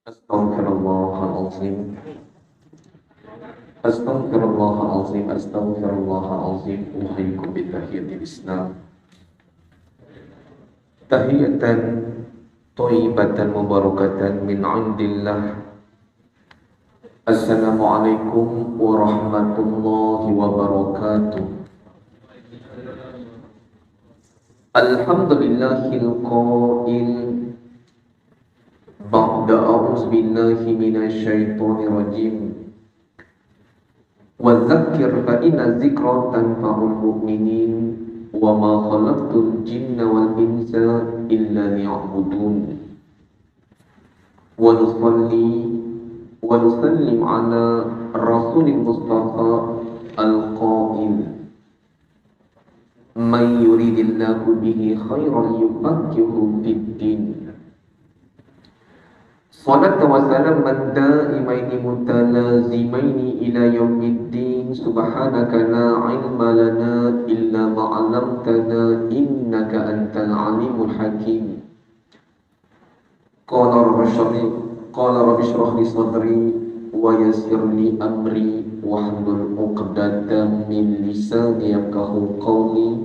Astaghfirullahalazim. Astaghfirullahalazim. Astaghfirullahalazim. Uhyikum bitahiyatil Islam. Tahiyatan thayyibatan mubarakatan min 'indillah. Assalamualaikum warahmatullahi wabarakatuh. Alhamdulillahil qail ba'da a'udzu billahi minasy syaithanir rajim. Wa dzakkir fa inna dzikra tanfa'ul mu'minin wa ma khalaqtul jinna wal insa illa liya'budun. Wa nusalli wa nusallim ala rasulil mustafa al-qail man yuridillahu bihi khairan yufaqihuhu fid din. Salat wa salam daimaini mutalazimaini ila yaumiddin. Subhanaka la ilma lana illa ma 'allamtana innaka antal alimul hakim. Qala rabbi shrah li sadri wa yassir li amri wahlul 'uqdatam min lisani yafqahu qawli.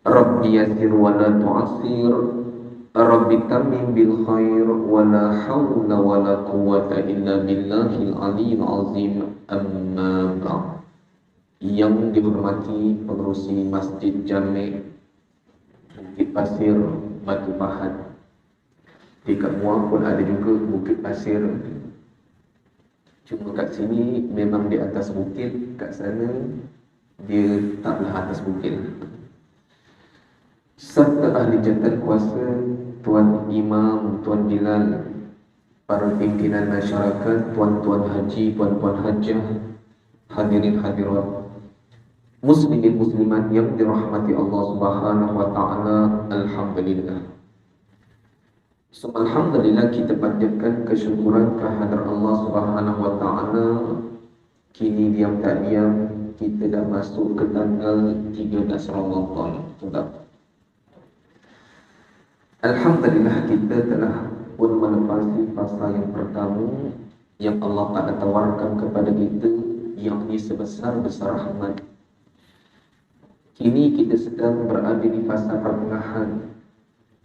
Rabbi yassir wa la tu'assir. Rabbi tamim bil khair wa la hawla wa la quwwata illa billahil aliyyil azim. Amma ba'd. Yang dihormati pengurusi Masjid Jami' Bukit Pasir Batu Pahat. Di kat Muar pun ada juga Bukit Pasir. Cuma kat sini memang di atas bukit, kat sana dia taklah atas bukit. Serta ahli jatan kuasa, Tuan Imam, Tuan Bilal, para pimpinan masyarakat, tuan-tuan haji, puan-puan hajah, hadirin hadirat, muslimin muslimat yang dirahmati Allah Subhanahu wa taala. Alhamdulillah. Alhamdulillah, kita panjatkan kesyukuran kehadrat Allah Subhanahu wa taala. Kini diam tak diam kita dah masuk ke tanggal 13 Ramadan. Alhamdulillah, kita telah pun menepasi fasa yang pertama yang Allah Ta'ala tawarkan kepada kita, yakni sebesar-besar rahmat. Kini kita sedang berada di fasa pertengahan,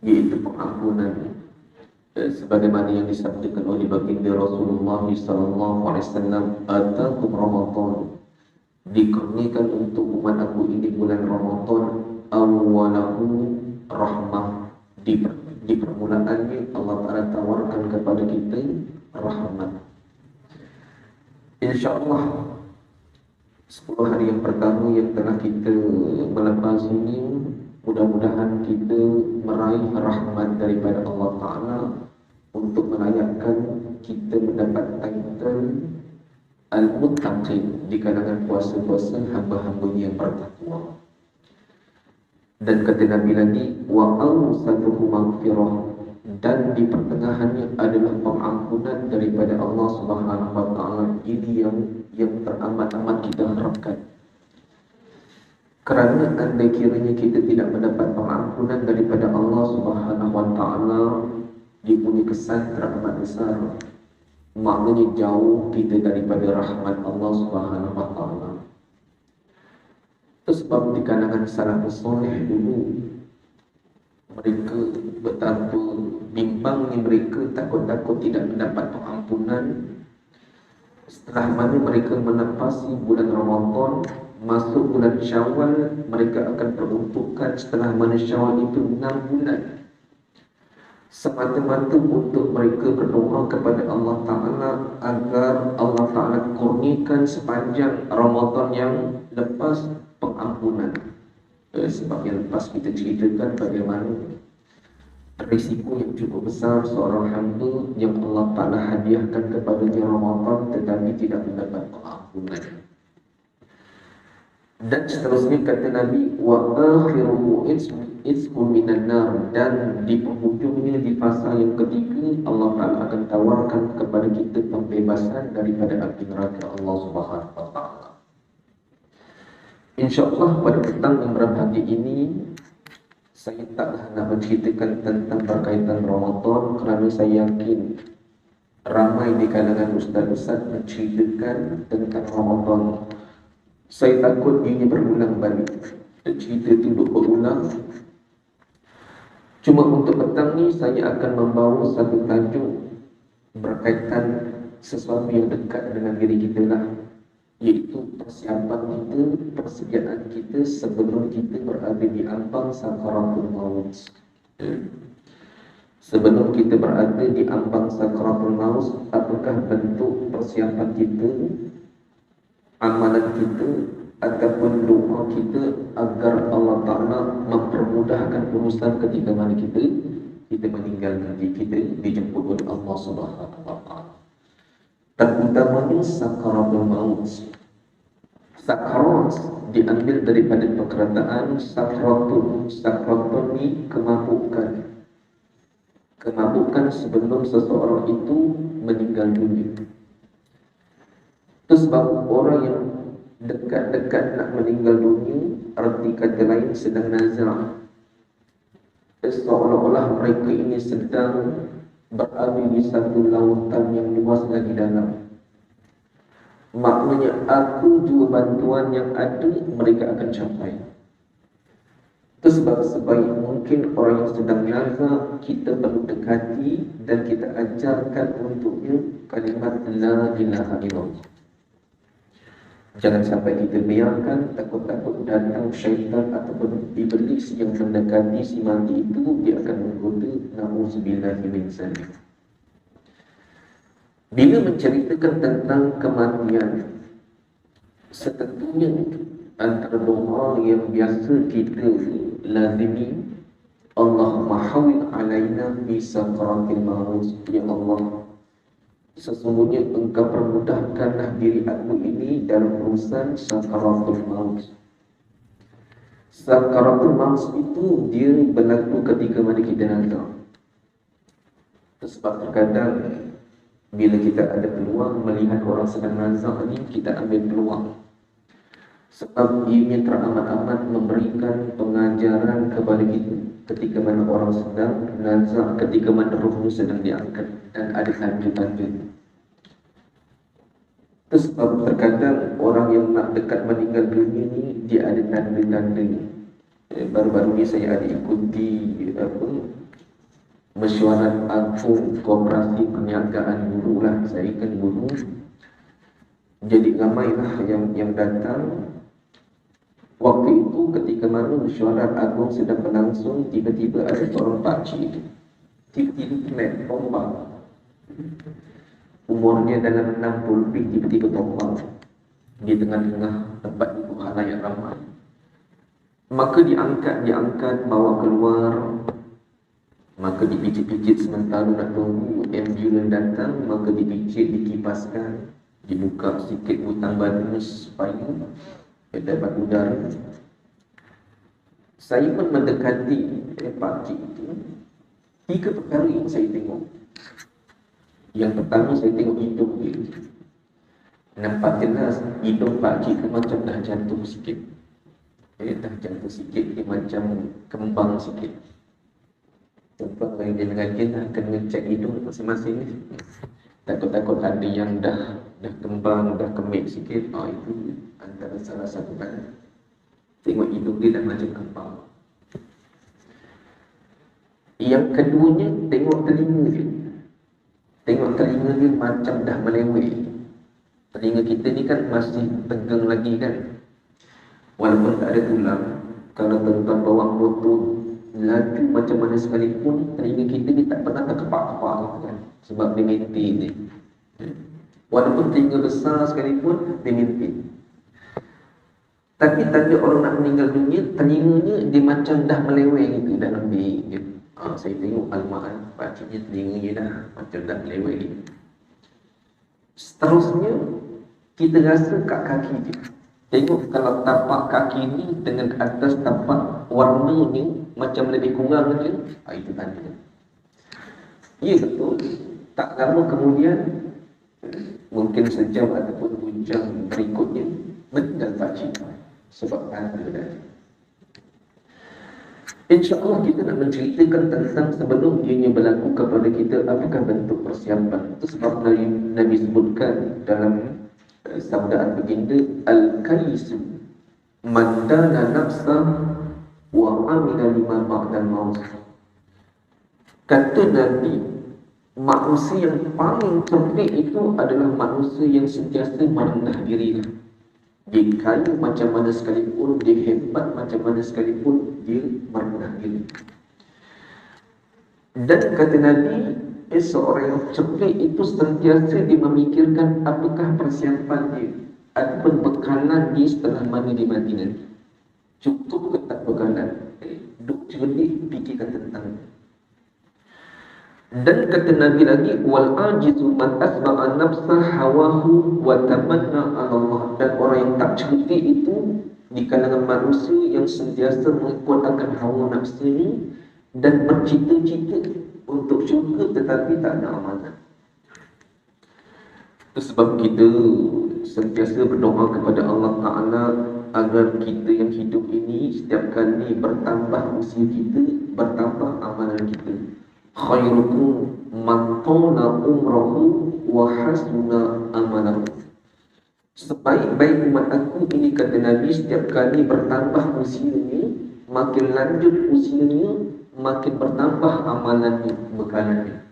iaitu pengampunan. Sebagaimana yang disabdakan oleh baginda Rasulullah SAW, atakum Ramadan, dikurniakan untuk umat aku ini bulan Ramadan, awwalahu rahmah. Di permulaannya Allah Ta'ala tawarkan kepada kita rahmat. InsyaAllah 10 hari yang pertama yang telah kita melepas ini, mudah-mudahan kita meraih rahmat daripada Allah Ta'ala untuk merayakan kita mendapat title Al-Muttaqin di kalangan puasa-puasa hamba-hamba yang bertakwa. Dan kata Nabi lagi, wa awsatuhu maghfirah, dan di pertengahannya adalah pengampunan daripada Allah Subhanahu wa taala. Ini yang teramat-amat kita harapkan. Kerana andai kiranya kita tidak mendapat pengampunan daripada Allah Subhanahu wa taala, dia punya kesan teramat besar. Maknanya jauh kita daripada rahmat Allah Subhanahu wa taala. Itu sebab di kalangan salafus soleh dulu, mereka betapa bimbangnya mereka, takut-takut tidak mendapat pengampunan. Setelah mana mereka menepasi bulan Ramadan, masuk bulan Syawal, mereka akan peruntukkan setelah mana Syawal itu 6 bulan semata-mata untuk mereka berdoa kepada Allah Ta'ala agar Allah Ta'ala kurniakan sepanjang Ramadan yang lepas pengampunan. Sebab yang lepas kita ceritakan bagaimana risiko yang cukup besar seorang hamba yang Allah Ta'ala hadiahkan kepadanya Ramadan tetapi tidak mendapat pengampunan. Dan seterusnya kata Nabi, wa akhiruhu isqun minan nar, dan di penghujungnya di fasa yang ketiga Allah Ta'ala akan tawarkan kepada kita pembebasan daripada api neraka Allah Subhanahu wa taala. InsyaAllah pada petang yang berbahagia ini Saya taklah nak menceritakan tentang berkaitan Ramadan kerana saya yakin ramai di kalangan ustaz-ustaz menceritakan tentang Ramadan. Saya takut ini berulang balik, cerita itu berulang. Cuma untuk petang ni saya akan membawa satu tajuk berkaitan sesuatu yang dekat dengan diri kita lah, iaitu persiapan kita, persediaan kita sebelum kita berada di ambang sakaratul maut. Sebelum kita berada di ambang sakaratul maut, apakah bentuk persiapan kita, amalan kita ataupun doa kita agar Allah Ta'ala mempermudahkan urusan ketika mana kita meninggal nanti, kita dijemput oleh Allah Subhanahu wa Ta'ala. Terutamanya sakaratul maut. Sakarat diambil daripada perkataan sakratun ni kemabukan. Kemabukan sebelum seseorang itu meninggal dunia. Itu sebab orang yang dekat-dekat nak meninggal dunia, arti kata lain sedang nazar, seolah-olah mereka ini sedang berada di satu lautan yang luas lagi dalam. Maknanya aku juga bantuan yang ada mereka akan capai. Itu sebab sebaik mungkin orang yang sedang nazar kita perlu dekati dan kita ajarkan untuknya kalimat la ilaha illallah. Jangan sampai kita biarkan takut-takut datang syaitan ataupun iblis yang mendekati si mati itu, dia akan menggoda. Na'udzubillahi min dzalik. Bila menceritakan tentang kematian, setentunya antara doa yang biasa kita lazimi, Allahumma hawil alaina bi sakaratil maut. Ya Allah, sesungguhnya engkau permudahkanlah diri aku ini dalam urusan sakaratul maut. Sakaratul maut itu dia berlaku ketika mana kita nazar. Sebab terkadang bila kita ada peluang melihat orang sedang nazar ni, kita ambil peluang. Sebab ia teramat-amat memberikan pengajaran kepada kita ketika mana orang sedang nazar, ketika mana rohnya sedang diangkat dan ada tanda-tanda. Sebab terkadang orang yang nak dekat meninggal dunia ni, dia ada tanda-tanda. Baru-baru ni saya ada ikuti mesyuarat agung koperasi perniagaan guru lah. Saya kan guru, jadi ramailah yang datang. Waktu itu ketika mana mesyuarat agung sedang berlangsung, tiba-tiba ada seorang pakcik, tiba-tiba kena tombak. Umurnya dalam 60 lebih, tiba-tiba tombak di tengah-tengah tempat itu halayak ramai. Maka diangkat, bawa keluar. Maka dipicit-picit sementara nak tunggu ambulans datang. Maka dipicit, dikipaskan, dibuka sikit butang badan supaya dapat udara. Saya pun mendekati pakcik itu. 3 perkara yang saya tengok. Yang pertama, saya tengok hidung dia. Nampak jelas hidung pakcik itu macam dah jantung sikit. Dah jantung sikit, dia macam kembang sikit. Tuan-tuan bagi dia dengan dia nak kena cek hidung masing-masing ni. Takut-takut ada yang dah kembang, dah kemik sikit. Itu antara salah satu tanda. Tengok hidung dia dah macam kembang. Yang keduanya, tengok telinga dia. Tengok telinga dia macam dah melewet. Telinga kita ni kan masih tegang lagi kan, walaupun tak ada tulang. Kalau tuan-tuan bawa motor laju macam mana sekalipun, telinga kita ni tak pernah terkepak-kepak kan, sebab dia maintain ni. Walaupun telinga besar sekalipun, dia maintain. Tapi tanda orang nak meninggal dunia, telinganya dia macam dah melewet gitu dalam bilik dia. Saya tengok alamak, pakciknya telinganya dah macam dah melewet gitu. Seterusnya, kita rasa kat kaki dia. Tengok kalau tapak kaki ni dengan atas tapak warnanya macam lebih kurang je, itu tanda. Ya betul. Tak lama kemudian, mungkin sejam ataupun 2 jam berikutnya, meninggal pakcik sebab tanda tadi. InsyaAllah kita nak menceritakan tentang sebelum ianya berlaku kepada kita apakah bentuk persiapan. Itu sebab Nabi sebutkan dalam sabdaan baginda, Al-Kaisu man dana nafsah wa amila lima ba'dal maut. Kata Nabi, manusia yang paling cerdik itu adalah manusia yang sentiasa merendah diri. Dia kaya macam mana sekalipun, dia hebat macam mana sekalipun, dia merendah diri. Dan kata Nabi, seorang yang cerdik itu sentiasa dia memikirkan apakah persiapan dia, ataupun bekalan dia setelah mana dia mati nanti. Cukup ke tak bekalan? Duk cerdik, fikirkan tentang. Dan kata Nabi lagi, wal ajizu man asba'a nafsa hawahu wa tamanna 'ala Allah. Dan orang yang tak cerdik itu di kalangan manusia yang sentiasa mengikut akan hawa nafsunya dan bercita-cita untuk syurga tetapi tak ada amalan. Itu sebab kita sentiasa berdoa kepada Allah Ta'ala agar kita yang hidup ini setiap kali bertambah usia kita, bertambah amalan kita. Khairukum man tala umrahu wa hasuna amalahu. Sebaik-baik umat aku ini, kata Nabi, setiap kali bertambah usianya, makin lanjut usianya, makin bertambah amalannya, bekalannya.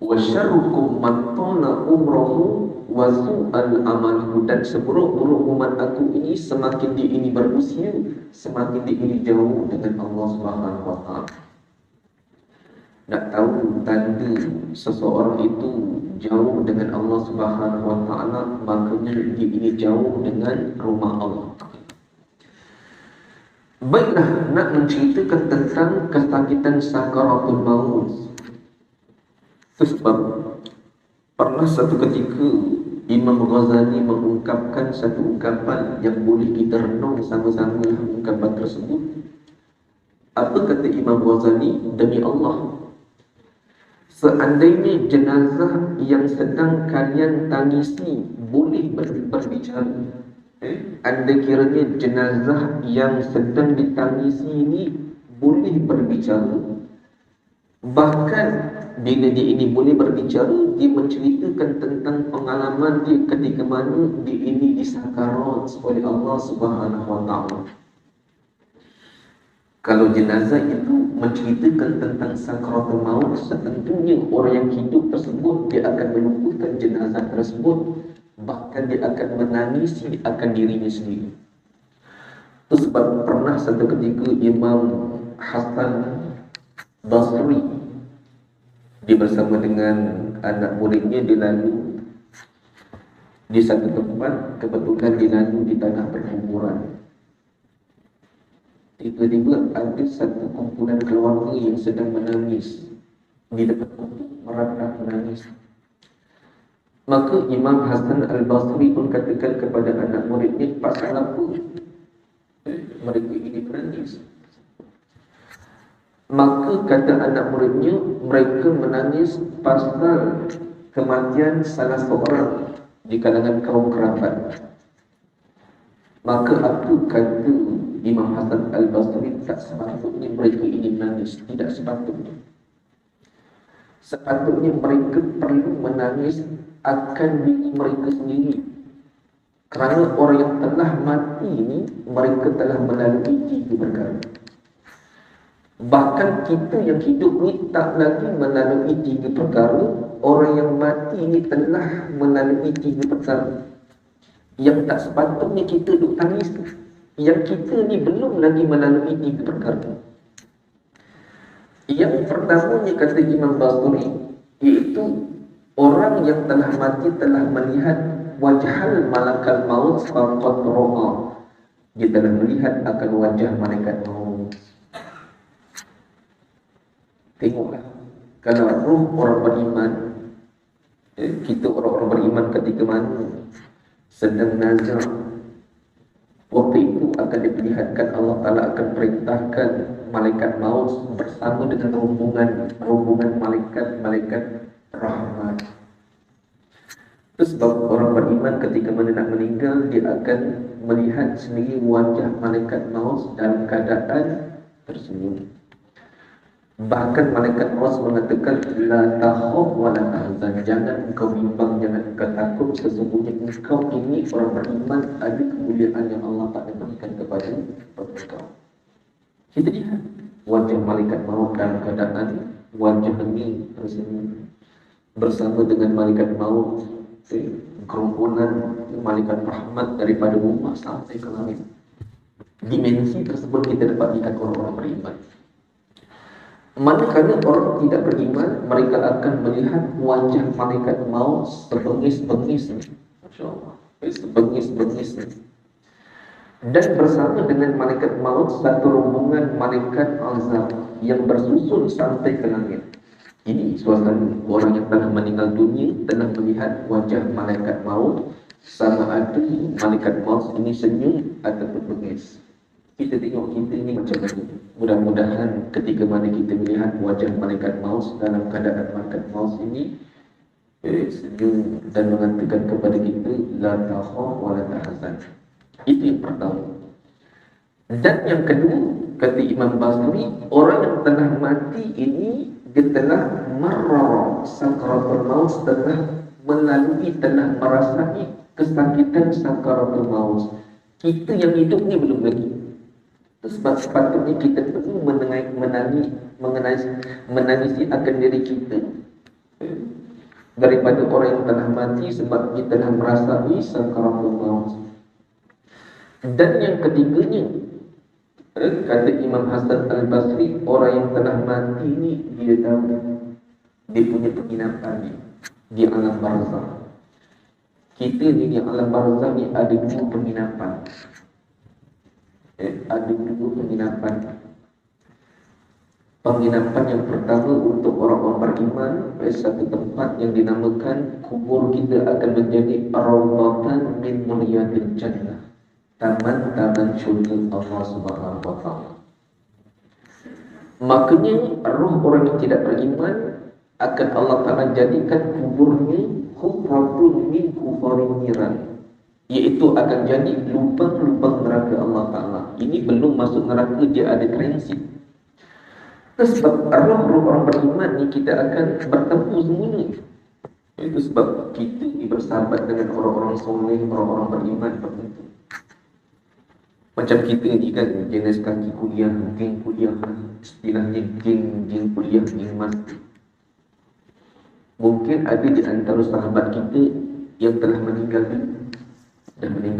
Wa syarrukum man tala umrahu wa su'al amalahu. Dan seburuk-buruk umat aku ini, semakin dia ini berusia, semakin dia ini jauh dengan Allah Subhanahu wa Ta'ala. Nak tahu tanda seseorang itu jauh dengan Allah Subhanahu wa Ta'ala, makanya dia ini jauh dengan rumah Allah. Baiklah, nak menceritakan tentang kesakitan sakaratul maut. Sebab pernah satu ketika Imam Ghazali mengungkapkan satu ungkapan yang boleh kita renung sama-sama ungkapan tersebut. Apa kata Imam Ghazali? Demi Allah, seandainya jenazah yang sedang kalian tangisi boleh berbicara, anda kiranya jenazah yang sedang ditangisi ini boleh berbicara. Bahkan bila dia ini boleh berbicara, dia menceritakan tentang pengalaman dia ketika mana dia ini disakarat oleh Allah Subhanahu wa Ta'ala. Kalau jenazah itu menceritakan tentang sakaratul maut, tentunya orang yang hidup tersebut dia akan melupakan jenazah tersebut, bahkan dia akan menangisi akan dirinya sendiri. Itu sebab pernah satu ketika Imam Hasan Basri, dia bersama dengan anak muridnya, dia lalu di satu tempat, kebetulan dia lalu di tanah perkuburan. Tiba-tiba ada satu kumpulan keluarga yang sedang menangis di depan kubur, meratap menangis. Maka Imam Hasan Al-Basri pun katakan kepada anak muridnya, pasal apa mereka ini menangis? Maka kata anak muridnya, mereka menangis pasal kematian salah seorang di kalangan kaum kerabat. Maka apa kata Imam Hasan Al-Basri? Tak sepatutnya mereka ini menangis, tidak sepatutnya. Sepatutnya mereka perlu menangis akan diri mereka sendiri. Kerana orang yang telah mati ini, mereka telah melalui 3 perkara. Bahkan kita yang hidup ni tak lagi melalui 3 perkara, orang yang mati ini telah melalui 3 perkara. Yang tak sepatutnya kita duk tangis tu, yang kita ni belum lagi melalui 3 perkara. Yang pertamanya kata Imam Basri, iaitu orang yang telah mati telah melihat wajhal malakal maut faqad ra'a. Dia telah melihat akan wajah malaikat maut. Tengoklah, kalau roh orang beriman, kita orang-orang beriman ketika mana sedang nazar, waktu itu akan diperlihatkan, Allah Ta'ala akan perintahkan malaikat maut bersama dengan rombongan malaikat rahmat. Itu sebab orang beriman ketika mana nak meninggal, dia akan melihat sendiri wajah malaikat maut dalam keadaan tersenyum. Bahkan malaikat maut mengatakan, la takhaf wa la tahzan, jangan engkau bimbang, jangan engkau takut, sesungguhnya engkau ini orang beriman, ada kemuliaan yang Allah tak berikan kepada engkau. Kita lihat wajah malaikat maut dalam keadaan wajah ini tersenyum. Bersama dengan malaikat maut, gerombolan malaikat rahmat daripada rumah sampai ke langit. Dimensi tersebut kita dapat lihat orang-orang beriman. Manakala orang tidak beriman, mereka akan melihat wajah malaikat maut sebengis-bengis. Masya Allah, sebengis-bengis. Dan bersama dengan malaikat maut, satu rombongan malaikat azab yang bersusun sampai ke langit. Ini suasana orang yang telah meninggal dunia telah melihat wajah malaikat maut, sama ada malaikat maut ini senyum ataupun bengis. Kita tengok kita ini macam mana. Mudah-mudahan ketika mana kita melihat wajah malaikat maut dalam keadaan malaikat maut ini senyum dan mengatakan kepada kita, la takhaf wa la tahzan. Itu yang pertama. Dan yang kedua, kata Imam Basri, orang yang telah mati ini dia telah marra sakaratul maut, telah melalui, telah merasai kesakitan sakaratul maut. Kita yang hidup ni belum lagi. Sebab sepatutnya kita perlu menangisi akan diri kita daripada orang yang telah mati, sebab kita telah merasai sakaratul maut. Dan yang ketiganya, kata Imam Hasan Al-Basri, orang yang telah mati ni dia tahu dia punya penginapan di alam barzakh. Kita ni di alam barzakh ni ada dua penginapan. Ada dua penginapan. Penginapan yang pertama untuk orang-orang beriman, satu tempat yang dinamakan kubur kita akan menjadi rawdatan min riyadil jannah, taman-taman syurga Allah Subhanahu wa taala. Makanya roh orang yang tidak beriman akan Allah Taala jadikan kuburnya hufratun min hufarin niran, iaitu akan jadi lubang-lubang neraka Allah Taala. Ini belum masuk neraka, dia ada transit. Sebab roh-roh orang beriman ni kita akan bertemu semuanya. Itu sebab kita ni bersahabat dengan orang-orang soleh, orang-orang beriman tertentu. Macam kita ni kan jenis kaki kuliah, geng kuliah, istilahnya geng kuliah, geng master. Mungkin ada di antara sahabat kita yang telah meninggal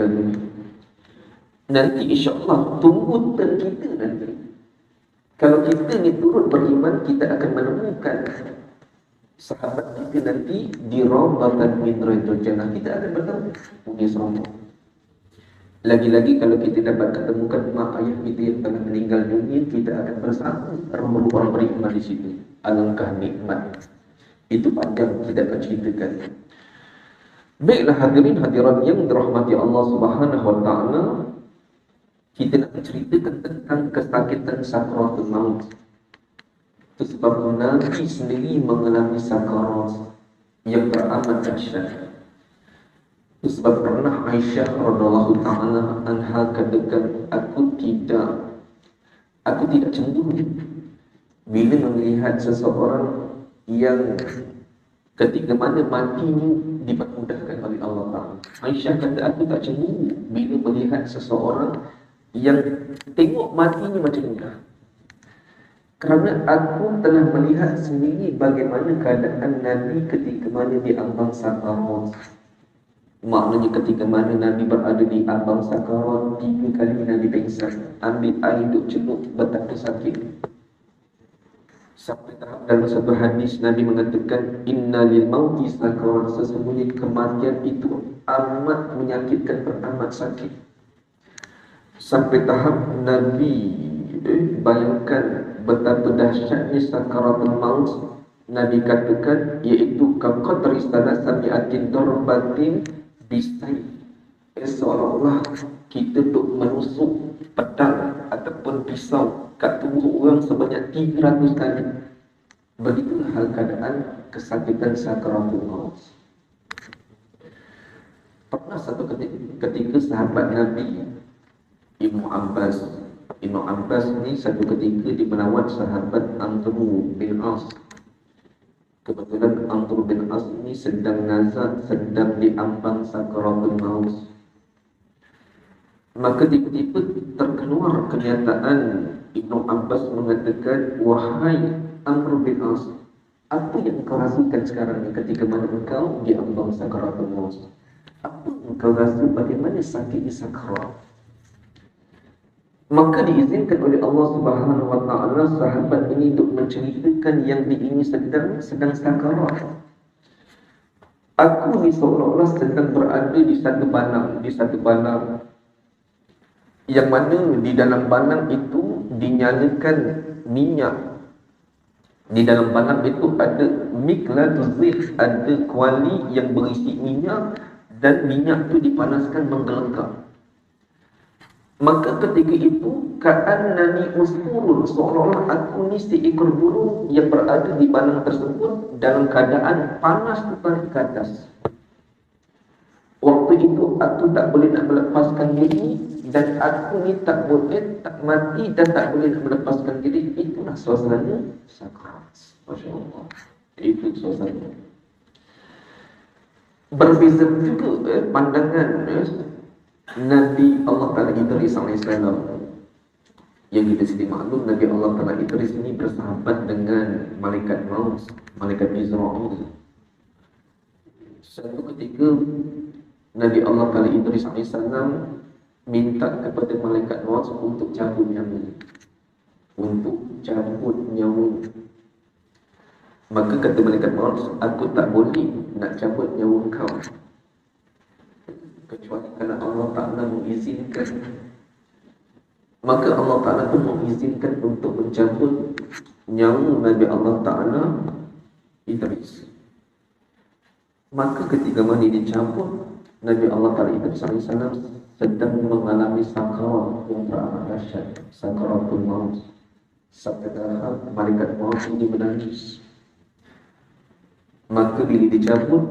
dunia. Nanti insya-Allah tunggu turn kita nanti. Kalau kita ni turut beriman, kita akan menemukan sahabat kita nanti di rawdatan min riyadil jannah. Kita akan bertemu punya serombong. Lagi-lagi kalau kita dapat ketemukan mak ayah kita yang telah meninggal dunia, kita akan bersama orang beriman di situ. Alangkah nikmat. Itu panjang kita akan ceritakan. Baiklah hadirin hadirat yang dirahmati Allah Subhanahu wa taala, kita nak ceritakan tentang kesakitan sakaratul maut. Itu sebab Nabi sendiri mengalami sakarat yang teramat dahsyat. Itu sebab pernah Aisyah radhiyallahu taala anha katakan, aku tidak cemburu bila melihat seseorang yang ketika mana matinya dipermudahkan oleh Allah Taala. Aisyah kata, aku tak cemburu bila melihat seseorang yang tengok matinya macam mudah. Kerana aku telah melihat sendiri bagaimana keadaan Nabi ketika mana di ambang sakarat. Maknanya ketika mana Nabi berada di ambang sakarat, 3 kali Nabi pingsan, ambil air duk celup, betapa sakit. Sampai tahap dalam satu hadis Nabi mengatakan, inna lil mauti sakarat, sesungguhnya kematian itu amat menyakitkan, beramat sakit. Sampai tahap Nabi bayangkan betapa dahsyatnya sakaratul maut. Nabi katakan, iaitu kaqadri salasami'atin darbatin bisayf, seolah-olah kita duk menusuk pedang ataupun pisau kat tubuh orang sebanyak 300 kali. Begitulah hal keadaan kesakitan sakaratul maut. Pernah satu ketika sahabat Nabi Ibnu Abbas ni satu ketika dimenawat sahabat Amr bin As. Kebetulan Amr bin As ni sedang nazak, sedang diambang sakaratul maut. Maka tiba-tiba terkeluar kenyataan Ibnu Abbas mengatakan, wahai Amr bin As, apa yang kau rasakan sekarang ni ketika mana engkau diambang sakaratul maut? Apa yang kau rasa, bagaimana sakitnya sakarat? Maka diizinkan oleh Allah Subhanahu wa taala sahabat ini untuk menceritakan yang dia ini sedang sakarat. Aku ni seolah-olah sedang berada di satu banam yang mana di dalam banam itu dinyalakan minyak. Di dalam banam itu ada miqlatuz zait, ada kuali yang berisi minyak dan minyak itu dipanaskan menggelenggang. Maka ketika itu ka'annani usfurun, seolah-olah aku ni seekor burung yang berada di banam tersebut dalam keadaan panas terbalik ke atas. Waktu itu aku tak boleh nak melepaskan diri, dan aku ni tak mati dan tak boleh nak melepaskan diri. Itulah suasana sakarat. Masya Allah. Itu suasana. Berbeza juga pandangan Nabi Allah Ta'ala Idris AS. Yang kita sendiri maklum, Nabi Allah Ta'ala Idris ini bersahabat dengan malaikat maut, malaikat Israel. Satu ketika Nabi Allah Ta'ala Idris AS minta kepada malaikat maut untuk cabut nyawa. Maka kata malaikat maut, aku tak boleh nak cabut nyawa kau kecuali kerana Allah Ta'ala mengizinkan. Maka Allah Ta'ala pun mengizinkan untuk mencabut nyawa Nabi Allah Ta'ala Idris. Maka ketika mana dicabut, Nabi Allah Ta'ala Idris AS sedang mengalami sakarat yang teramat dahsyat, sakaratul maut. Sampai tahap malaikat maut ini menangis. Maka bila dicabut,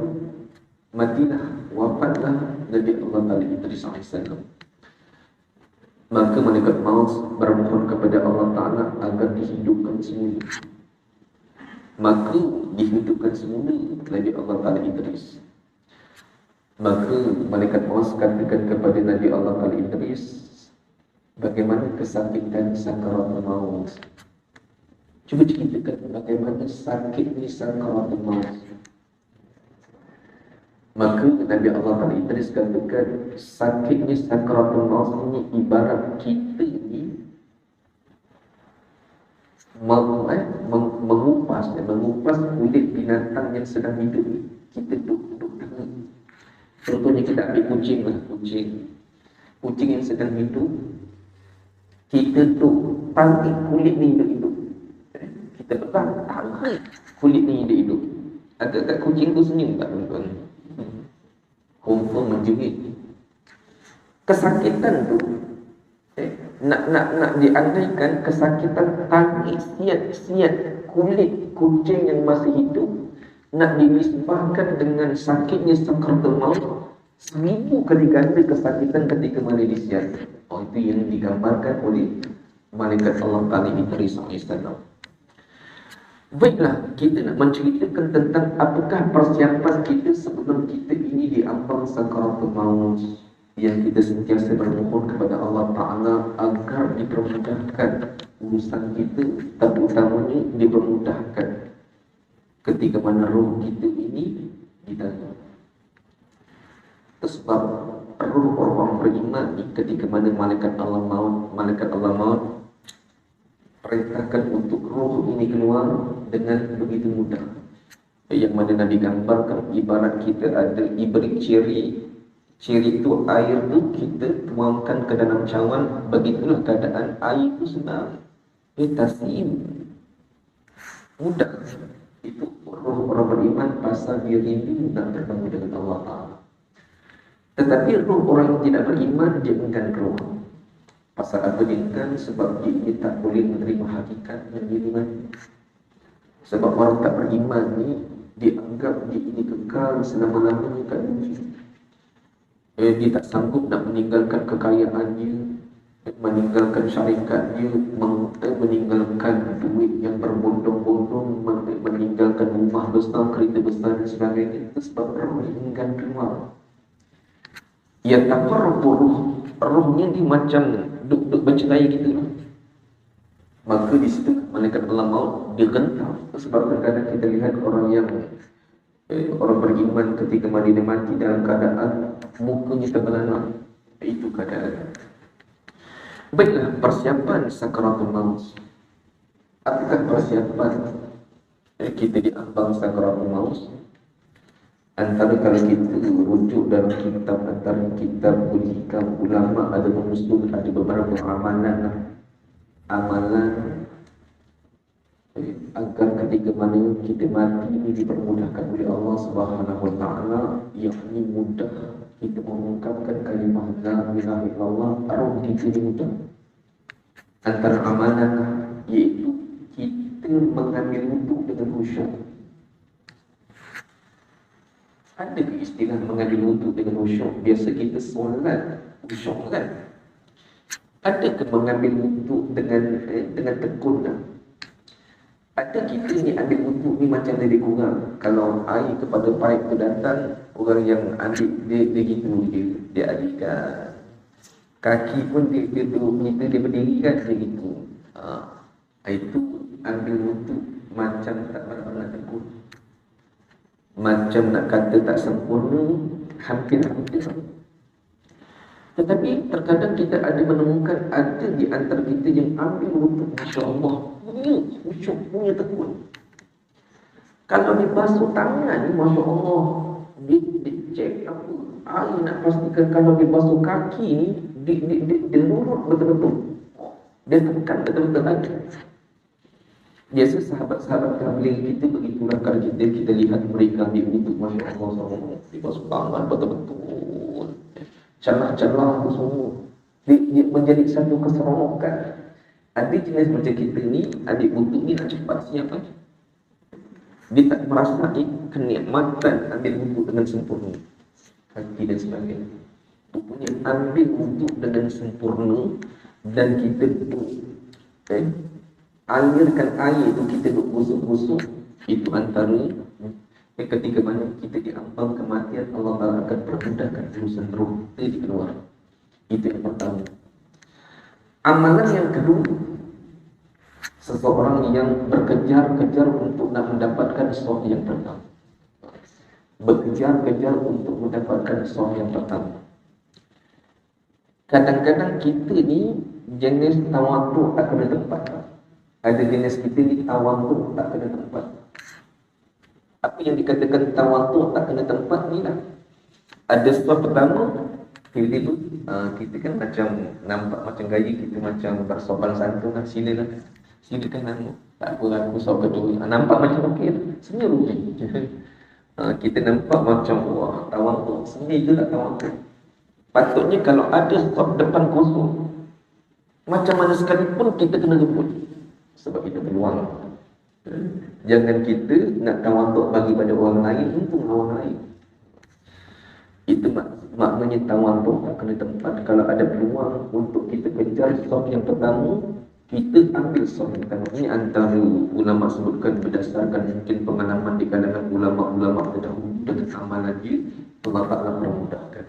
matilah, wafatlah Nabi Allah Ta'ala Idris AS. Maka malaikat maut bermohon kepada Allah Ta'ala agar dihidupkan semula. Maka dihidupkan semula Nabi Allah Ta'ala Idris. Maka malaikat maut katakan kepada Nabi Allah Ta'ala Idris, bagaimana kesakitan sakaratul maut? Cuba ceritakan bagaimana sakitnya sakaratul maut. Maka Nabi Allah Ta'ala Idris katakan, sakitnya sakaratul maut ini ibarat kita ni mengupas kulit binatang yang sedang hidup ni. Kita duduk tangan. Contohnya kita ambil kucing lah, kucing yang sedang hidup, kita tu tarik kulit ni hidup-hidup. Kita pegang, tarik kulit ni hidup-hidup. Agak-agak kucing tu senyum tak tuan-tuan? Confirm menjerit. Kesakitan tu nak diandaikan kesakitan tarik siat kulit kucing yang masih hidup, nak dinisbahkan dengan sakitnya sakaratul maut 1000 kali ganda kesakitan ketika mana disiat. Itu yang digambarkan oleh malaikat Allah Ta'ala Idris AS. Baiklah, kita nak menceritakan tentang apakah persiapan kita sebelum kita ini diambang sakaratul maut, yang kita sentiasa bermohon kepada Allah Ta'ala agar dipermudahkan urusan kita, terutamanya dipermudahkan ketika mana roh kita ini ditanya. Sebab roh orang beriman ni ketika mana malaikat Allah maut perintahkan untuk roh ini keluar dengan begitu mudah. Yang mana Nabi gambarkan ibarat kita ada diberi ciri itu air tu kita tuangkan ke dalam cawan, begitulah keadaan air tu senang, tasim, mudah. Itu roh orang beriman pasal dia rindu nak bertemu dengan Allah Ta'ala. Tetapi roh orang yang tidak beriman, dia enggan keluar. Pasal apa dia enggan? Sebab dia tak boleh menerima hakikat yang beriman. Sebab orang tak beriman ni dianggap dia ini kekal selama-lamanya kat dunia. Dia tak sanggup nak meninggalkan kekayaannya, meninggalkan syarikat dia, meninggalkan duit yang berbondong-bondong, meninggalkan rumah besar, kereta besar dan sebagainya. Itu sebab roh ingin keluar. Ia takar rohnya dia macam duk bercerai gitu lah. Maka di situ malaikat Allah maut dia gentar. Sebab kadang-kadang kita lihat orang yang orang beriman ketika dia mati dalam keadaan mukanya terbelalak. Itu keadaan. Baiklah, persiapan sakaratul maut. Apakah persiapan kita diambang sakaratul maut? Antara kalau kita rujuk dalam kitab, antara kitab hikam ulama ada menusul ada beberapa amalan agar ketika mana kita mati ini dipermudahkan oleh Allah Subhanahu wa taala, yakni mudah kita mengungkapkan kalimah la ilaha illallah, roh kita mudah. Antara amalan iaitu kita mengambil wuduk dengan khusyuk. Ada istilah mengambil wuduk dengan khusyuk? Biasa kita solat khusyuk kan? Adakah mengambil wuduk dengan tekun? Ada kita ni ambil wuduk ni macam lebih kurang. Kalau air kepada paip tu datang, orang yang ambil dia gitu dia alihkan. Kaki pun dia duduk, dia berdiri kan dia gitu. Itu ambil wuduk macam tak pernah tekun. Macam nak kata tak sempurna, hampir. Tetapi terkadang kita ada menemukan ada di antara kita yang ambil wuduk, Masya Allah, khusyuk punya tekun. Kalau dia basuh tangan ni, Masya Allah, dia cek apa, air nak pastikan. Kalau dia basuh kaki ni, dia lurut betul-betul, dia tekan betul-betul ada. Biasa sahabat-sahabat tabligh kita begitulah. Kalau kita lihat mereka ambil wuduk, Masya Allah, dia basuh tangan betul-betul, celah-celah tu semua, dia menjadi satu keseronokan. Ada jenis macam kita ni ambil wuduk ni nak cepat siap aja. Dia tak merasai kenikmatan ambil wuduk dengan sempurna, kaki dan sebagainya. Rupanya ambil wuduk dengan sempurna dan kita alirkan air tu, kita duk busuk-busuk, itu antara ketika mana kita diambang kematian, Allah Ta'ala akan permudahkan urusan roh kita keluar. Itu yang pertama. Amalan yang kedua, seseorang yang berkejar-kejar untuk nak mendapatkan soh yang pertama. Berkejar-kejar untuk mendapatkan soh yang pertama. Kadang-kadang kita ni jenis tawaduk tak kena tempat. Ada jenis kita ni tawaduk tak kena tempat. Apa yang dikatakan tawaduk tak kena tempat ni lah. Ada sebab pertama, tiba-tiba kita kan macam nampak macam gaya kita macam bersopan santun lah. Silakan nama. Tak apa, aku soal kedua. Nampak macam okey lah. Sebenarnya rugi. Kita nampak macam wah tawaduk. Sebenarnya itulah tawaduk. Patutnya kalau ada stop depan kosong, macam mana sekalipun kita kena rebut. Sebab kita peluang. Jangan kita nak tawaduk bagi pada orang lain untuk orang lain. Itu maknanya tawaduk tak kena tempat. Kalau ada peluang untuk kita kejar sof yang pertama, kita ambil sof yang pertama. Ini antara ulama sebutkan berdasarkan mungkin pengalaman di kalangan ulama-ulama terdahulu dengan amalan dia, Allah Ta'ala memudahkan.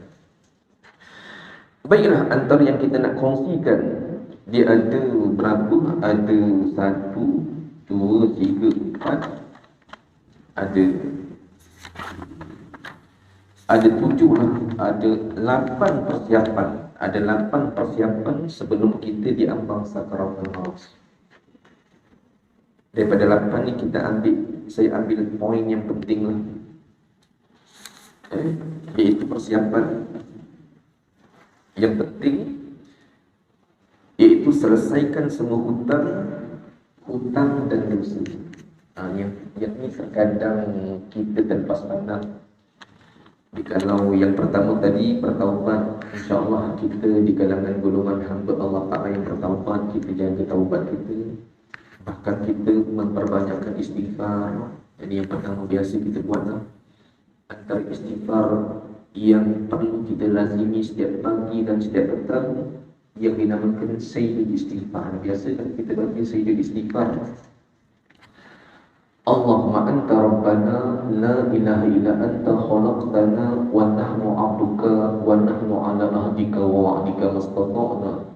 Baiklah, antara yang kita nak kongsikan, dia ada berapa? Ada 1, 2, 3, 4. Ada 7 lah. Ada 8 persiapan. Ada 8 persiapan sebelum kita diambang sakaratul maut. Daripada 8 ni saya ambil poin yang penting lah. Iaitu persiapan yang penting, iaitu selesaikan semua hutang dan dosa. Yang ni terkadang kita terlepas pandang. Kalau yang pertama tadi bertaubat, insya-Allah kita di kalangan golongan hamba Allah Ta'ala yang bertaubat, kita jaga taubat kita. Bahkan kita memperbanyakkan istighfar. Jadi yang pertama biasa kita buatlah antara istighfar yang perlu kita lazimi setiap pagi dan setiap petang, yang dinamakan Sayyidul Istighfar. Biasa kan kita baca Sayyidul Istighfar, Allahumma anta rabbana la ilaha illa anta khalaqtana wa nahnu 'abduka wa nahnu 'ala ahdika wa wa'dika mastata'na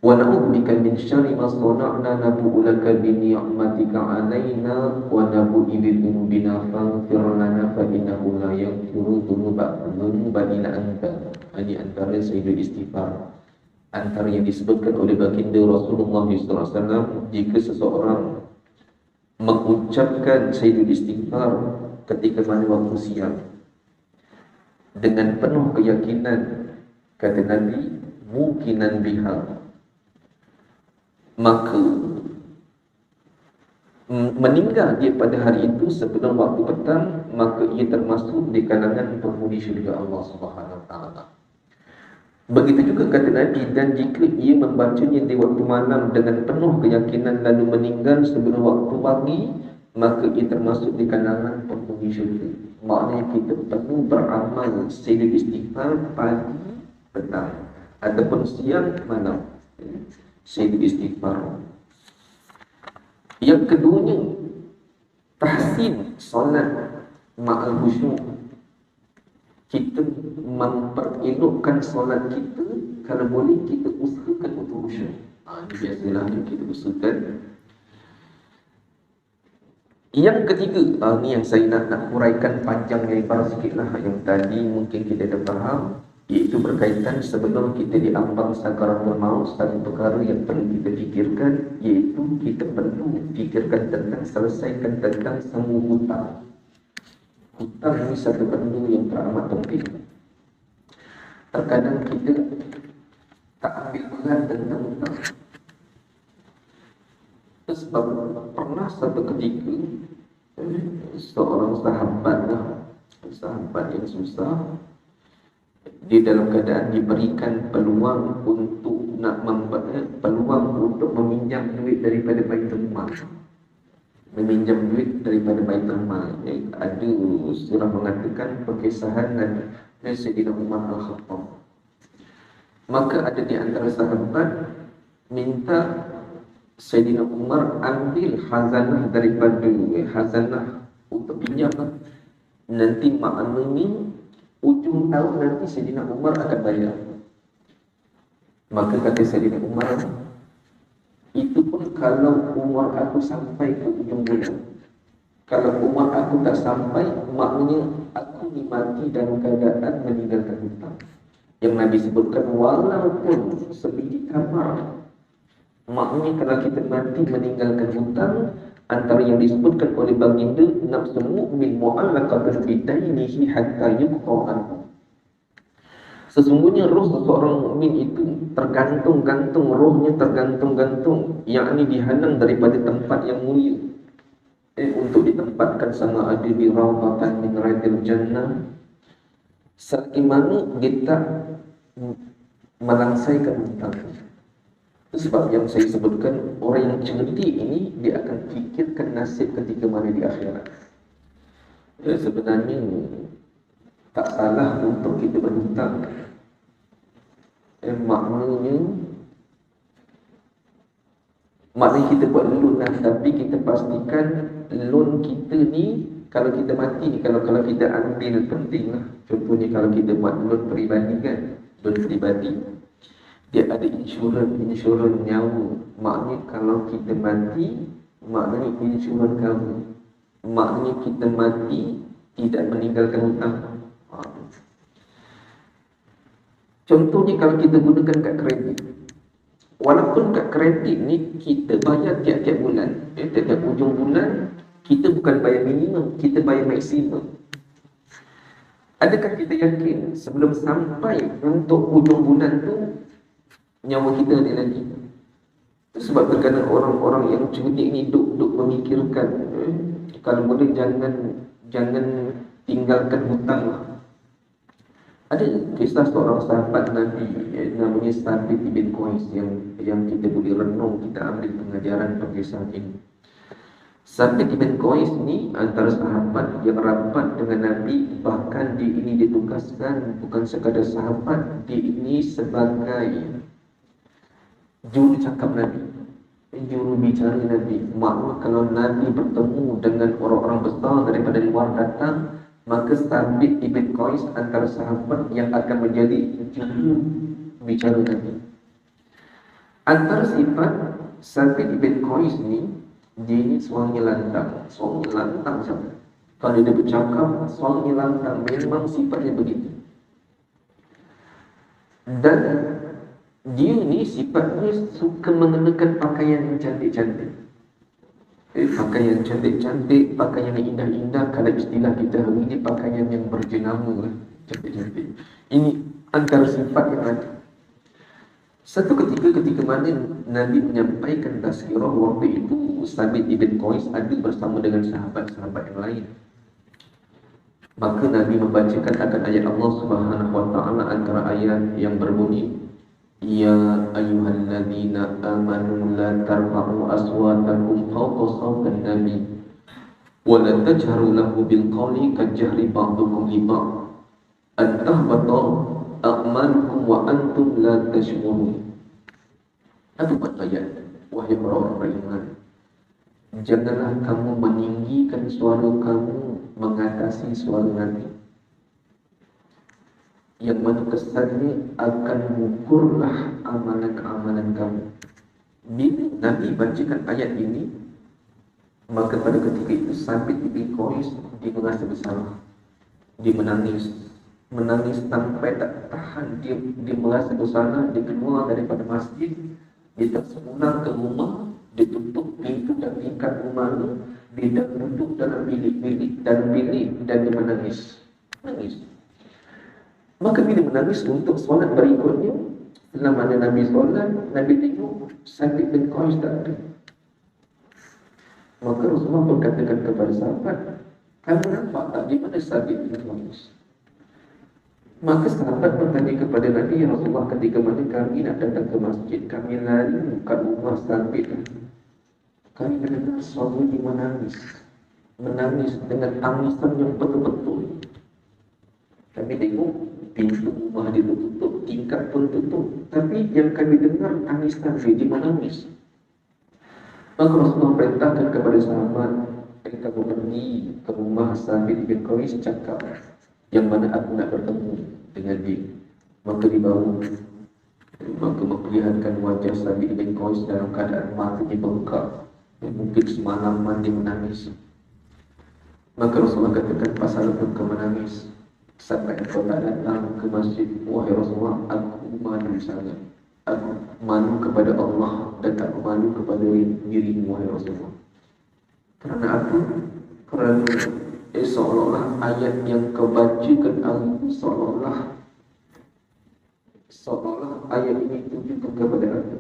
wa na'udzu bika min syarri ma sana'na nabu'u laka bi ni'matika 'alaina wa nabu'u bi dzunubina faghfir lana fa innahu la yaghfiru dzunuba illa anta. Ini antara Sayyidul Istighfar, antara yang disebutkan oleh baginda Rasulullah SAW. Jika seseorang mengucapkan Sayyidul Istighfar ketika mana waktu siang dengan penuh keyakinan, kata Nabi, mukinan biha, maka meninggal dia pada hari itu sebelum waktu petang, maka ia termasuk di kalangan penghuni syurga Allah Subhanahu wa taala. Begitu juga kata Nabi, dan jika ia membacanya di waktu malam dengan penuh keyakinan lalu meninggal sebelum waktu pagi, maka ia termasuk di kalangan penghuni syurga. Maknanya kita perlu beramal Sayyidul Istighfar pagi, petang, ataupun siang, malam. Sayyidul Istighfar. Yang keduanya, tahsin solat ma'al khusyuk. Kita memperelokkan solat kita, kalau boleh kita usahakan untuk khusyuk. Ini biasalah yang kita usahakan. Yang ketiga, ni yang saya nak huraikan panjang lebar sikit lah. Yang tadi mungkin kita dah faham, iaitu berkaitan sebelum kita diambang sakaratul maut, satu perkara yang perlu kita fikirkan, iaitu kita perlu fikirkan tentang, selesaikan tentang semua hutang. Hutang ini satu benda yang teramat penting. Terkadang kita tak ambil berat tentang hutang. Sebab pernah satu ketika seorang sahabat yang susah, dia dalam keadaan diberikan peluang untuk peluang untuk meminjam duit daripada Baitul Mal. Meminjam duit daripada Baitul Mal. Ada surah mengatakan perkisahan Nabi Sayyidina Umar Al-Khattab. Maka ada di antara sahabat minta Sayyidina Umar ambil khazanah daripada khazanah untuk pinjam. Nanti maknanya ujung tahun nanti Sayyidina Umar akan bayar. Maka kata Sayyidina Umar, itu pun kalau umur aku sampai ke ujung bulan. Kalau umur aku tak sampai, maknanya aku mati dalam keadaan meninggalkan hutang. Yang Nabi sebutkan, walaupun sebiji tamar. Maknanya kalau kita mati meninggalkan hutang, antara yang disebutkan oleh baginda, nafsu mu'min mu'allaqatun bidainihi hatta yuqta anhu. Sesungguhnya roh seseorang mukmin itu tergantung-gantung, rohnya tergantung-gantung, yakni dihalang daripada tempat yang mulia, untuk ditempatkan sama ada di rawdatan min riyadil jannah, selagi mana dia tak melangsaikan hutang. Itu sebab yang saya sebutkan, orang yang cerdik ini dia akan fikirkan nasib ketika mana di akhirat. Sebenarnya tak salah untuk kita berhutang. Maknanya kita buat loan lah, tapi kita pastikan loan kita ni, kalau kita mati ni, kalau kita ambil, penting lah. Contohnya kalau kita buat loan peribadi kan, loan peribadi, dia ada insurans nyawa. Maknanya kalau kita mati, maknanya insurans kamu. Maknanya kita mati tidak meninggalkan hutang. Contohnya kalau kita gunakan kad kredit, walaupun kad kredit ni kita bayar tiap-tiap bulan, tiap-tiap ujung bulan, kita bukan bayar minimum, kita bayar maksimum. Adakah kita yakin sebelum sampai untuk ujung bulan tu nyawa kita ada lagi? Sebab terkadang orang-orang yang cerdik ni duk memikirkan, kalau boleh jangan tinggalkan hutang lah. Ada kisah seorang sahabat Nabi, namanya Sabit bin Qais, yang kita boleh renung, kita ambil pengajaran kisah ini. Sabit ibn Qais ni antara sahabat yang rapat dengan Nabi. Bahkan dia ini ditugaskan bukan sekadar sahabat, dia ini sebagai juru cakap Nabi, juru bicara Nabi. Maknanya kalau Nabi bertemu dengan orang-orang besar daripada luar datang, maka Sabit ibn Qais antara sahabat yang akan menjadi juru bicara Nabi. Antara sifat Sabit ibn Qais ni, dia ni suaranya lantang. Suaranya lantang sangat. Kalau dia bercakap, suaranya lantang. Memang sifatnya begitu. Dan dia ni sifatnya suka mengenakan pakaian yang cantik-cantik. Pakaian cantik-cantik, pakaian yang indah-indah. Kalau istilah kita hari ini, pakaian yang berjenama lah. Cantik-cantik. Ini antara sifat yang ada. Satu ketika mana Nabi menyampaikan tazkirah, waktu itu Sabit ibn Qais ada bersama dengan sahabat-sahabat yang lain. Maka Nabi membacakan akan ayat Allah Subhanahu wa taala, antara ayat yang berbunyi, Ya ayyuhalladzina amanu la tarfa'u aswatakum fawqa sawtin nabi wa la tajharu lahu bil qawli kajahri ba'dukum li ba'd at-tahbata a'malukum wa antum la tash'urun. Apa makna ayat? Wahai orang beriman, janganlah kamu meninggikan suara kamu mengatasi suara Nabi, yang mana kesannya akan mengukurlah amalan-amalan kamu. Bila Nabi bacakan ayat ini, maka pada ketika itu Sabit ibn Qais dia merasa bersalah. Dia menangis sampai tak tahan. Dia merasa bersalah. Dia keluar daripada masjid, dia terpulang ke rumah, dia tutup pintu dan tingkat rumah itu, dia duduk dalam bilik dan dia menangis. Maka bila menangis untuk solat berikutnya, setelah mana Nabi solat, Nabi tengok Sabit bin Qais tak ada. Maka Rasulullah berkatakan kepada sahabat, kamu nampak tak di mana Sabit bin Qais? Maka sahabat bertanya kepada Nabi, ya Rasulullah, ketika mana kami nak datang ke masjid, kami lari bukan rumah Sabit. Kami mendengar suara dia menangis dengan tangisan yang betul-betul. Kami tengok pintu rumah dia tutup, tingkap pun tutup, tapi yang kami dengar tangisan dia menangis. Maka Rasulullah perintahkan kepada sahabat, kamu pergi ke rumah Sabit bin Qais, cakap yang mana aku nak bertemu dengan dia. Maka dibawa, maka memperlihatkan wajah Sabit bin Qais dalam keadaan matanya bengkak, mungkin semalaman dia menangis. Maka Rasulullah katakan, pasal apa kau menangis? Sampai kau tak datang ke masjid? Wahai Rasulullah, aku malu sangat. Aku malu kepada Allah dan tak malu kepada dirimu, wahai Rasulullah. Kerana apa? Kerana seolah-olah ayat yang kau bacakan aku, seolah-olah ayat ini tunjukkan kepada aku.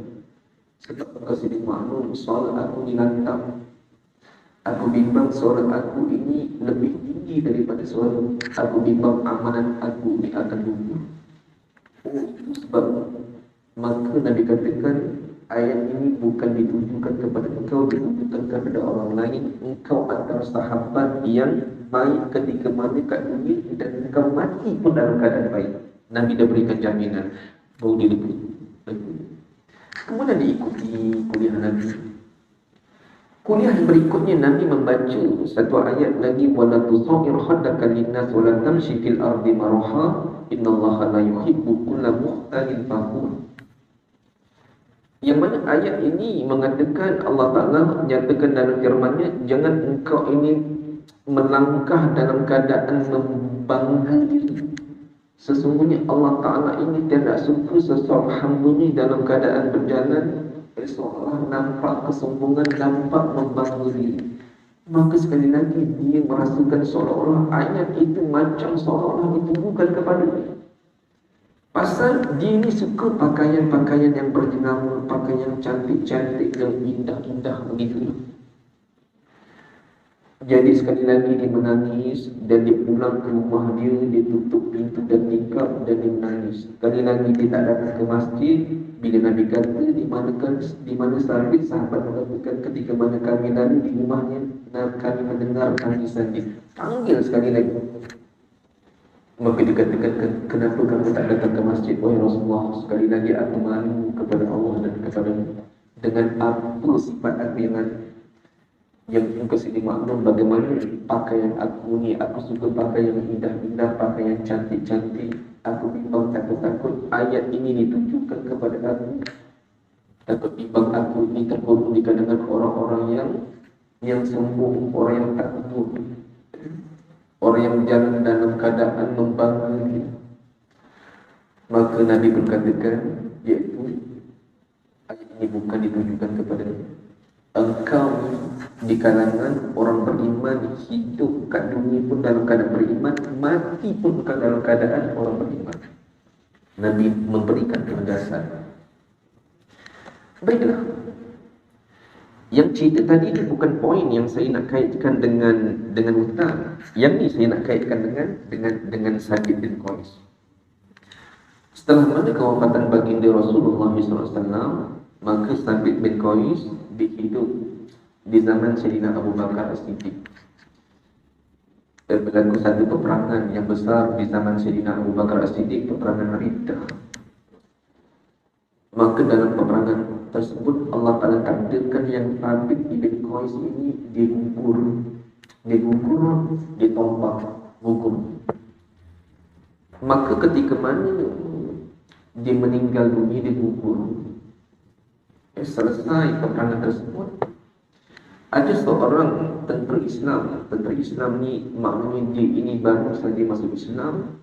Sebab kau sedih maklum, solat aku dilantang. Aku bimbang solat aku ini lebih tinggi daripada suara. Aku bimbang amalan aku ini akan gugur. Itu sebab maka Nabi katakan, ayat ini bukan ditujukan kepada engkau, ditujukan kepada orang lain. Engkau antara sahabat yang baik ketika mana kat dunia, dan engkau mati pun dalam keadaan baik. Nabi dah berikan jaminan bahawa dia lebih. Kemudian diikuti kuliah Nabi. Kuliah berikutnya Nabi membaca satu ayat lagi, wala tusair khaddaka linnas wala tamshi fil ardi maraha innallaha la yuhibbu kulla mukhtalin fakhur. Yang mana ayat ini mengatakan, Allah Ta'ala menyatakan dalam firman-Nya, jangan engkau ini melangkah dalam keadaan membangga diri. Sesungguhnya Allah Ta'ala ini tidak suka seseorang hamba-Nya dalam keadaan berjalan seolah nampak kesombongan, nampak membangga diri. Maka sekali lagi dia merasakan seolah-olah ayat itu macam seolah-olah ditujukan kepada dia. Pasal dia ni suka pakaian-pakaian yang berjenama, pakaian cantik-cantik, yang indah-indah begitu. Jadi sekali lagi dia menangis dan dia pulang ke rumah dia, dia tutup pintu dan tingkap dan dia menangis. Sekali lagi dia tak datang ke masjid. Bila Nabi kata di mana Sabit, sahabat mengatakan ketika mana kami lalu di rumahnya dan kami mendengar tangisan dia. Panggil sekali lagi. Maka dikatakan, kenapa kamu tak datang ke masjid? Wahai Rasulullah, sekali lagi aku malu kepada Allah dan kepadamu. Dengan apa sifat aku yang engkau sendiri maklum bagaimana pakaian aku ni. Aku suka pakai yang indah-indah, pakai yang cantik-cantik. Aku bimbang takut-takut ayat ini ditujukan kepada aku. Takut bimbang aku ini tergolong di kalangan orang-orang yang sombong, orang yang tak betul, orang yang berjalan dalam keadaan membanggakan. Maka Nabi berkatakan, iaitu ayat ini bukan ditujukan kepada engkau di kalangan orang beriman, hidup kat dunia pun dalam keadaan beriman, mati pun dalam keadaan orang beriman. Nabi memberikan penegasan. Baiklah, yang cerita tadi itu bukan poin yang saya nak kaitkan dengan hutang. Yang ni saya nak kaitkan dengan Sabit bin Qais. Setelah mana kewafatan baginda Rasulullah SAW, maka Sabit bin Qais dihidup di zaman Sayyidina Abu Bakar As-Siddiq. Dan berlaku satu peperangan yang besar di zaman Sayyidina Abu Bakar As-Siddiq, peperangan Riddah. Maka dalam peperangan tersebut Allah Ta'ala takdirkan yang Sabit bin Qais ini digugur, ditombak, gugur. Maka ketika mana dia meninggal dunia, digugur, selesai peperangan tersebut, ada seorang tentera Islam. Tentera Islam ni maknanya dia ini baru saja masuk Islam.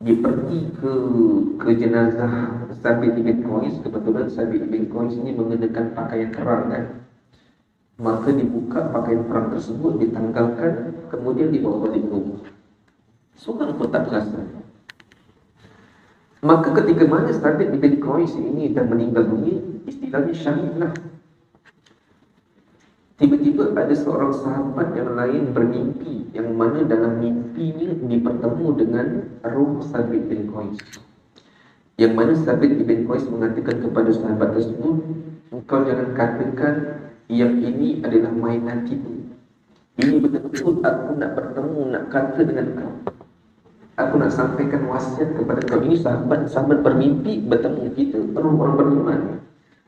Dia pergi ke jenazah Sabit bin Qais. Kebetulan Sabit bin Qais ini mengenakan pakaian perang kan. Maka dibuka pakaian perang tersebut, ditanggalkan, kemudian dibawa balik ke rumah. Seorang pun tak terasa. Maka ketika mana Sabit bin Qais ini dah meninggal dunia, istilahnya syahidlah. Tiba-tiba ada seorang sahabat yang lain bermimpi, yang mana dalam mimpinya dia bertemu dengan roh Sabit bin Qais. Yang mana Sabit bin Qais mengatakan kepada sahabat tersebut, engkau jangan katakan yang ini adalah mainan kita. Ini betul-betul aku nak bertemu, nak kata dengan kau. Aku nak sampaikan wasiat kepada kau. Ini sahabat bermimpi bertemu kita, roh orang beriman.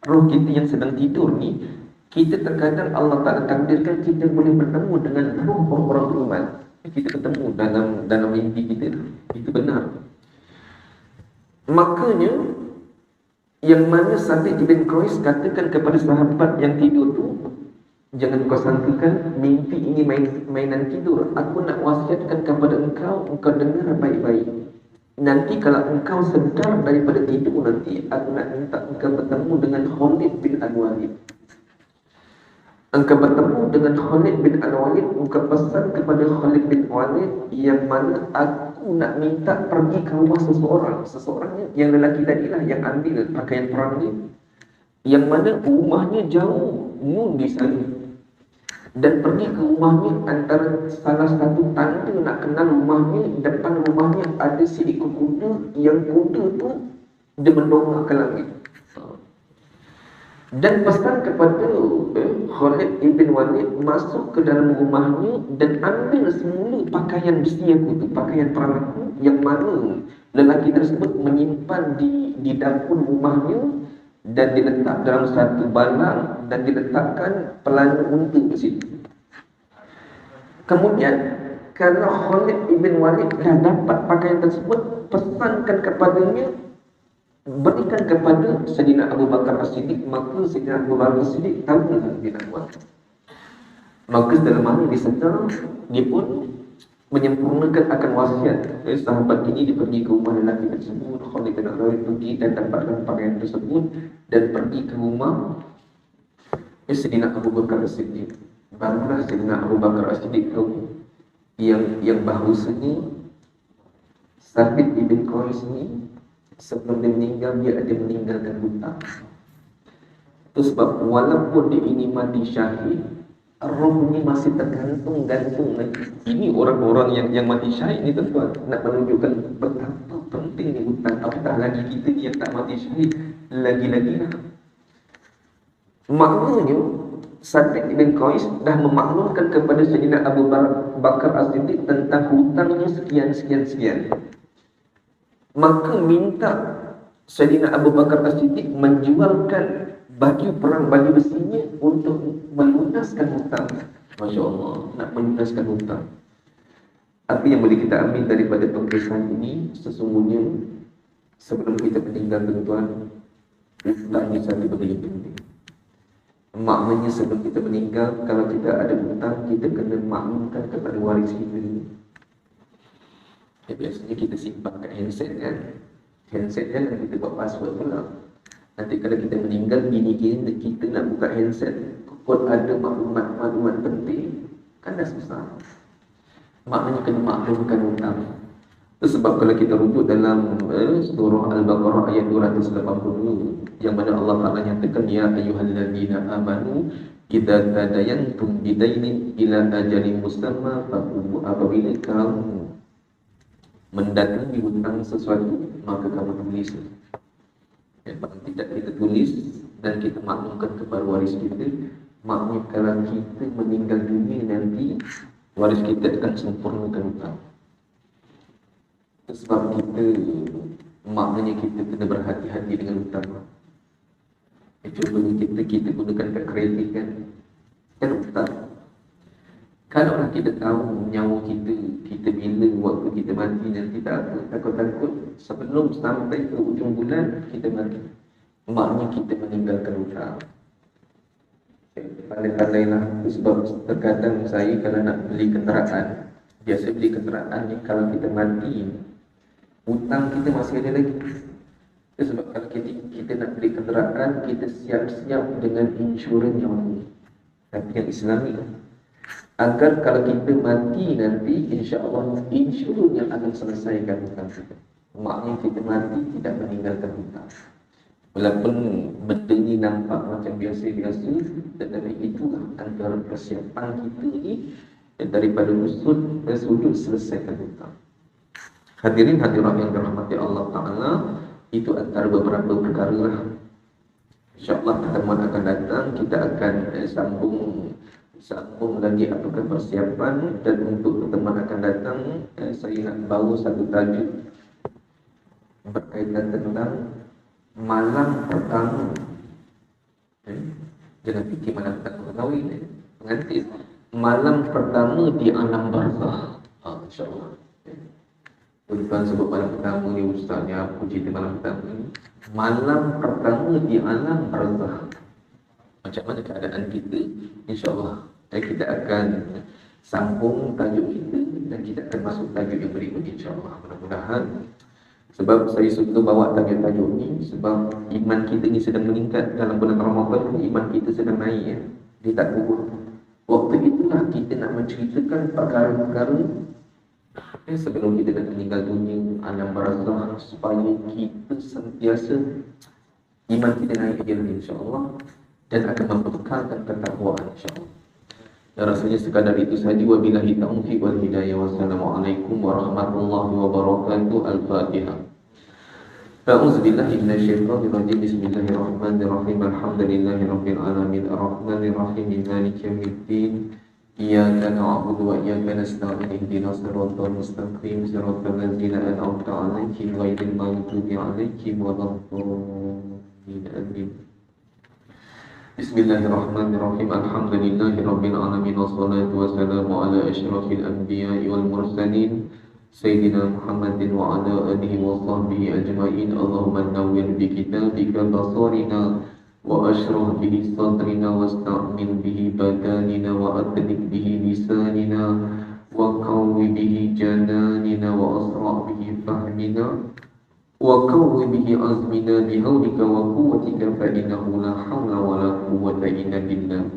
Roh kita yang sedang tidur ni, kita terkadang Allah Ta'ala takdirkan kita boleh bertemu dengan roh orang beriman. Kita bertemu dalam mimpi kita. Itu benar. Makanya yang mana Sabit bin Qais katakan kepada sahabat yang tidur tu, jangan kau sangkakan mimpi ini mainan tidur. Aku nak wasiatkan kepada engkau dengar baik-baik. Nanti kalau engkau sedar daripada tidur nanti, aku nak minta engkau bertemu dengan Khalid bin Al-Walid. Engkau bertemu dengan Khalid bin Al-Walid, engkau pesan kepada Khalid bin Walid yang mana aku nak minta pergi ke rumah seseorang yang lelaki tadilah yang ambil pakaian perang ni, yang mana rumahnya jauh nun di sana, dan pergi ke rumahnya. Antara salah satu tanda nak kenal rumahnya, depan rumahnya ada seekor kuda, yang kuda tu dia mendongak ke langit. Dan pesan kepada Khalid ibn Walid masuk ke dalam rumahnya dan ambil semula pakaian besi aku tu, pakaian perang aku, yang mana lelaki tersebut menyimpan di dapur rumahnya, dan diletak dalam satu balang dan diletakkan pelana unta di situ. Kemudian kerana Khalid ibn Walid dah dapat pakaian tersebut, pesankan kepadanya, berikan kepada Sayyidina Abu Bakar As-Siddiq. Maka Sayyidina Abu Bakar As-Siddiq tahu dia nak buat. Maka dalam mana dia sedar, dia pun menyempurnakan akan wasiat. Sahabat ini dia pergi ke rumah lelaki tersebut. Khalid bin Walid pergi dan dapatkan pakaian tersebut dan pergi ke rumah Sayyidina Abu Bakar As-Siddiq. Barulah Sayyidina Abu Bakar As-Siddiq tahu yang bahawasanya Sabit ibn Qais ni sebelum dia meninggal, dia ada meninggalkan hutang. Itu sebab walaupun dia ini mati syahid, rohnya masih tergantung lagi. Ini orang-orang yang mati syahid ni tuan-tuan, nak menunjukkan betapa pentingnya hutang. Apatah lagi kita ni yang tak mati syahid, lagi-lagi lah. Maknanya Sabit bin Qais dah memaklumkan kepada Sayyidina Abu Bakar As-Siddiq tentang hutangnya sekian. Maka minta Sayyidina Abu Bakar As-Siddiq menjualkan baju perang, baju besinya untuk melunaskan hutang. Masya Allah, nak melunaskan hutang. Apa yang boleh kita ambil daripada pengkisahan ini? Sesungguhnya sebelum kita meninggal, tuan-tuan, hutang ini satu benda yang penting. Maknanya sebelum kita meninggal, kalau kita ada hutang, kita kena maklumkan kepada waris kita. Biasanya kita simpan kat handset kan. Handset kan kita buat password pula. Nanti kalau kita meninggal, bini kita nak buka handset, kod ada maklumat penting, kan dah susah. Maknanya kena maklumkan hutang. Itu sebab kalau kita rujuk dalam surah Al-Baqarah ayat 280, yang mana Allah Ta'ala nyatakan, ya ayyuhalladzina amanu idza tadayantum bidainin ila ajalin musamma faqulu, apabila kamu mendatangi hutang sesuatu, maka kamu tulis. Paling tidak kita tulis dan kita maklumkan kepada waris kita. Maknanya kalau kita meninggal dunia nanti, waris kita akan sempurnakan hutang. Sebab kita, maknanya kita kena berhati-hati dengan hutang. Contohnya kita gunakan kat kredit kan hutang. Kalau kita tahu nyawa kita bila waktu kita mati nanti tak takut sebelum sampai ke ujung bulan kita mati. Maknanya kita meninggalkan hutang. Pandai-pandailah. Sebab terkadang saya kalau nak beli kenderaan, biasa beli kenderaan ni kalau kita mati, hutang kita masih ada lagi. Sebab kalau kita nak beli kenderaan, kita siap-siap dengan insurans yang tapi yang Islami lah. Agar kalau kita mati nanti, insya-Allah insurans yang akan selesaikan hutang kita. Maknanya kita mati tidak meninggalkan hutang. Walaupun benda ni nampak macam biasa-biasa, tetapi itulah antara persiapan kita ni daripada sudut selesaikan hutang. Hadirin hadirat yang dirahmati Allah Ta'ala, itu antara beberapa perkara lah. InsyaAllah pertemuan akan datang, kita akan sambung lagi apakah persiapan. Dan untuk pertemuan akan datang, saya nak bawa satu tajuk berkaitan tentang malam pertama. Jangan fikir malam pertama kahwin, pengantin. Malam pertama di alam barzakh. InsyaAllah. Tuan-tuan sebut malam pertama ni, ustaz ni apa cerita malam pertama ni? Malam pertama di alam barzakh. Macam mana keadaan kita? InsyaAllah kita akan sambung tajuk kita dan kita akan masuk tajuk yang berikut, insyaAllah. Mudah-mudahan. Sebab saya suka bawa tajuk-tajuk ni, sebab iman kita ni sedang meningkat. Dalam bulan Ramadan ni iman kita sedang naik ya. Dia tak turun. Waktu itulah kita nak menceritakan perkara-perkara sebelum kita nak meninggal dunia, alam barzakh, supaya kita sentiasa iman kita naik lagi, insyaAllah, dan akan membekalkan ketakwaan, insyaAllah. Dan rasanya sekadar itu sahaja. Wabillahi taufiq wal hidayah. Wassalamualaikum warahmatullahi wabarakatuh. Al-Fatihah. A'udzubillahi minasyaitonir rajim. Bismillahirrahmanirrahim. Alhamdulillahirabbil alamin. Arrahmanir rahim. Maliki yaumiddin. Iyyaka na'budu wa iyyaka nasta'in. Ihdinas siratal mustaqim. Siratal ladzina an'amta 'alaihim ghairil maghdubi 'alaihim waladdallin. Amin. Bismillahirrahmanirrahim. Alhamdulillahirabbil alamin. Wassalatu wassalamu ala asyrafil anbiya'i wal mursalin Sayyidina Muhammadin wa ala alihi wa sahbihi ajma'in. Allahumma nawwir bi kitabika basarina wa ashrah bihi sadrina wasta'mil bihi badanina wa adlik bihi lisanina wa qawwi bihi jananina wa asra' bihi fahmina wa qawwi bihi azmina bihawlika wa quwwatika fa innahu la hawla wa la quwwata illa billah.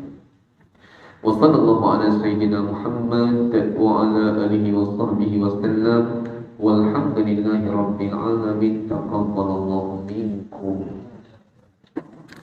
Wa sallallahu ala sayyidina Muhammad wa ala alihi wa sahbihi wa sallam walhamdulillahi rabbil alamin. Taqabbalallahu minkum.